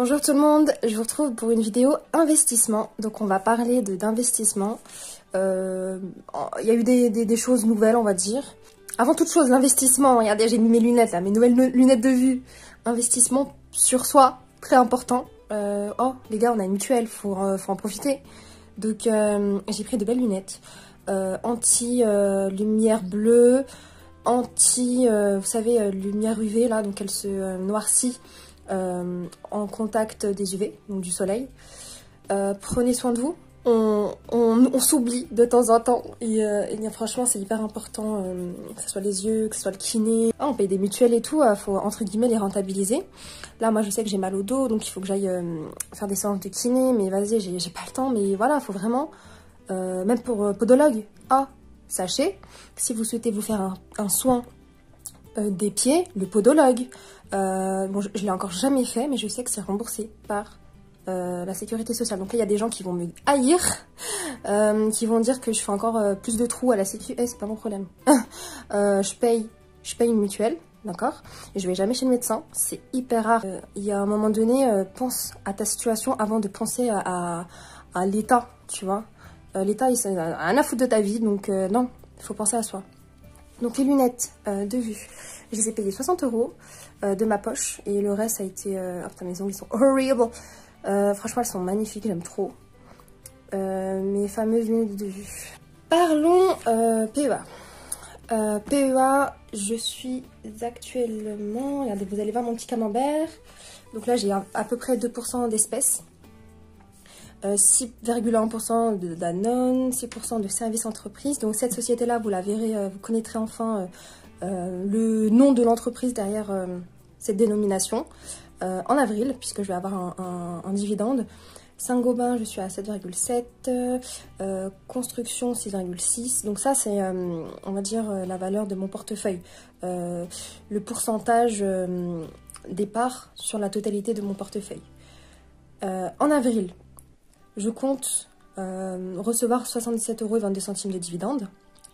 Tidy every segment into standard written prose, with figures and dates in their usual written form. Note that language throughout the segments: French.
Bonjour tout le monde, je vous retrouve pour une vidéo investissement. Donc on va parler d'investissement. Il y a eu des choses nouvelles, on va dire. Avant toute chose, l'investissement, regardez, j'ai mis mes lunettes là, mes nouvelles lunettes de vue. Investissement sur soi, très important. Oh les gars, on a une mutuelle, faut en profiter. Donc j'ai pris de belles lunettes. Anti-lumière bleue, vous savez, lumière UV là, donc elle se noircit en contact des UV, donc du soleil. Prenez soin de vous. On s'oublie de temps en temps et franchement c'est hyper important, que ce soit les yeux, que ce soit le kiné. On paye des mutuelles et tout, faut entre guillemets les rentabiliser. Là moi je sais que j'ai mal au dos donc il faut que j'aille faire des séances de kiné, mais vas-y j'ai pas le temps, mais voilà, faut vraiment, même pour podologue, sachez que si vous souhaitez vous faire un soin des pieds, le podologue, bon je l'ai encore jamais fait mais je sais que c'est remboursé par la sécurité sociale. Donc là il y a des gens qui vont me haïr, qui vont dire que je fais encore plus de trous à la sécu. C'est pas mon problème. je paye une mutuelle, d'accord, et je vais jamais chez le médecin, c'est hyper rare. Il y a un moment donné, pense à ta situation avant de penser à l'état, tu vois. L'état il a rien à foutre de ta vie, donc non, il faut penser à soi. Donc les lunettes de vue, je les ai payées 60 € de ma poche et le reste ça a été... Oh putain, mes ongles ils sont horrible. Franchement elles sont magnifiques, j'aime trop. Mes fameuses lunettes de vue. Parlons PEA. PEA, je suis actuellement... Regardez, vous allez voir mon petit camembert. Donc là j'ai à peu près 2% d'espèces. 6,1% de Danone, 6% de services entreprises. Donc cette société-là, vous la verrez, vous connaîtrez enfin le nom de l'entreprise derrière cette dénomination en avril, puisque je vais avoir un dividende. Saint-Gobain, je suis à 7,7, construction 6,6. Donc ça, c'est, on va dire, la valeur de mon portefeuille. Le pourcentage des parts sur la totalité de mon portefeuille. En avril, je compte recevoir 77,22 € de dividendes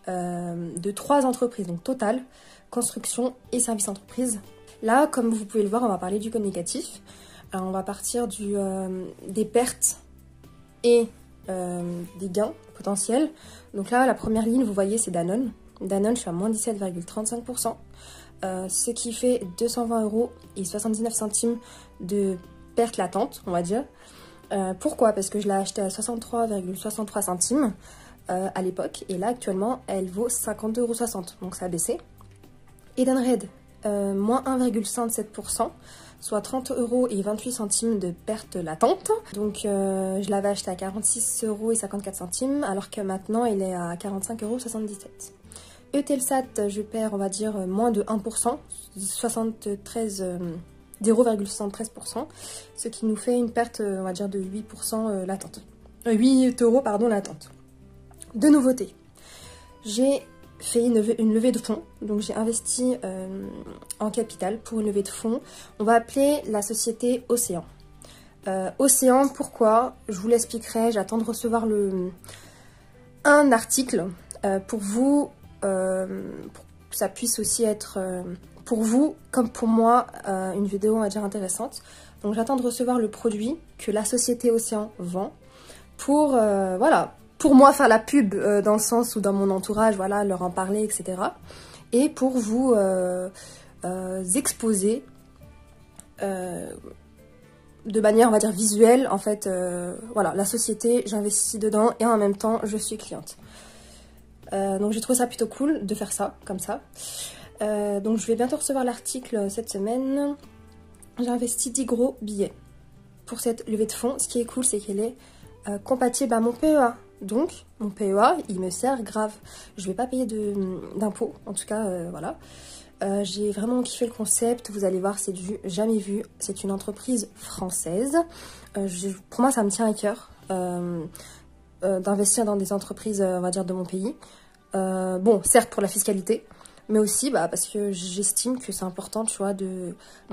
de 3 entreprises, donc total, construction et services entreprises. Là, comme vous pouvez le voir, on va parler du côté négatif. On va partir des pertes et des gains potentiels. Donc là, la première ligne, vous voyez, c'est Danone. Danone, je suis à moins 17,35%, ce qui fait 220,79 € de perte latente, on va dire. Pourquoi? Parce que je l'ai acheté à 63,63 centimes à l'époque. Et là, actuellement, elle vaut 52,60 €. Donc, ça a baissé. Edenred, moins 1,57%, soit 30,28 € de perte latente. Donc, je l'avais acheté à 46,54 € alors que maintenant, il est à 45,77 €. Eutelsat, je perds, on va dire, moins de 1%, 0,73%, ce qui nous fait une perte, on va dire, de 8% latente. 8 € pardon, latente. De nouveautés, j'ai fait une levée de fonds, donc j'ai investi en capital pour une levée de fonds. On va appeler la société Océan. Océan, pourquoi? Je vous l'expliquerai, j'attends de recevoir un article pour vous, pour que ça puisse aussi être... pour vous, comme pour moi, une vidéo, on va dire, intéressante. Donc j'attends de recevoir le produit que la société Océan vend pour, voilà, pour moi faire la pub dans le sens où dans mon entourage, voilà, leur en parler, etc. Et pour vous exposer de manière, on va dire, visuelle, en fait, voilà, la société, j'investis dedans et en même temps, je suis cliente. Donc j'ai trouvé ça plutôt cool de faire ça, comme ça. Donc je vais bientôt recevoir l'article cette semaine. J'ai investi 10 gros billets pour cette levée de fonds. Ce qui est cool, c'est qu'elle est compatible à mon PEA. Donc mon PEA, il me sert grave. Je vais pas payer d'impôts, en tout cas, voilà. J'ai vraiment kiffé le concept. Vous allez voir, c'est du jamais vu. C'est une entreprise française. Pour moi, ça me tient à cœur d'investir dans des entreprises, on va dire, de mon pays. Bon, certes pour la fiscalité, mais aussi parce que j'estime que c'est important, tu vois,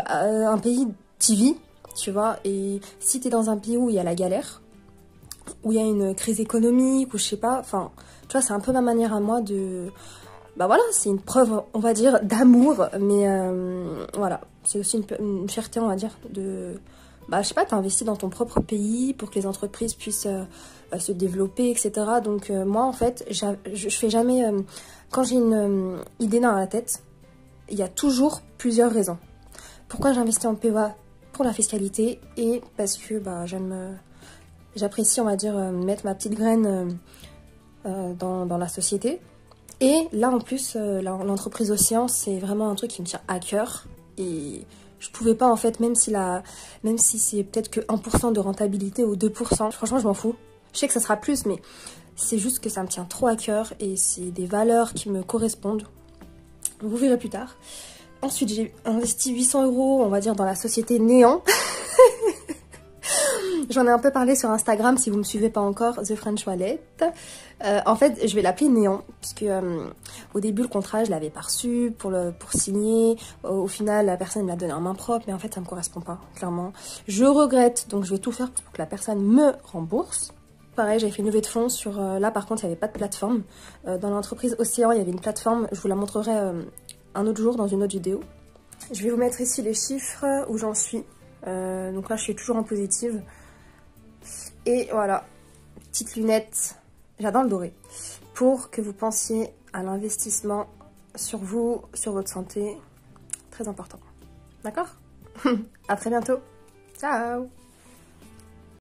un pays t'y vis, tu vois, et si t'es dans un pays où il y a la galère, où il y a une crise économique, ou je sais pas, enfin, tu vois, c'est un peu ma manière à moi de... voilà, c'est une preuve, on va dire, d'amour, mais voilà, c'est aussi une fierté, on va dire, bah, je sais pas, tu investis dans ton propre pays pour que les entreprises puissent se développer, etc. Donc moi, en fait, je fais jamais... quand j'ai une idée dans la tête, il y a toujours plusieurs raisons. Pourquoi j'investis en PEA? Pour la fiscalité et parce que bah, j'apprécie, on va dire, mettre ma petite graine dans la société. Et là, en plus, l'entreprise Océan, c'est vraiment un truc qui me tient à cœur. Et je pouvais pas, en fait, même si c'est peut-être que 1% de rentabilité ou 2%, franchement, je m'en fous. Je sais que ça sera plus, mais c'est juste que ça me tient trop à cœur et c'est des valeurs qui me correspondent. Vous verrez plus tard. Ensuite, j'ai investi 800 €, on va dire, dans la société Néant. J'en ai un peu parlé sur Instagram, si vous ne me suivez pas encore, The French Wallet. En fait, je vais l'appeler Néant, puisque au début, le contrat, je l'avais pas reçu pour signer. Au final, la personne me l'a donné en main propre, mais en fait, ça me correspond pas, clairement. Je regrette, donc je vais tout faire pour que la personne me rembourse. Pareil, j'avais fait une levée de fonds sur... là, par contre, il n'y avait pas de plateforme. Dans l'entreprise Océan, il y avait une plateforme. Je vous la montrerai un autre jour dans une autre vidéo. Je vais vous mettre ici les chiffres où j'en suis. Donc là, je suis toujours en positive. Et voilà, petite lunette, j'adore le doré, pour que vous pensiez à l'investissement sur vous, sur votre santé, très important. D'accord? À très bientôt. Ciao!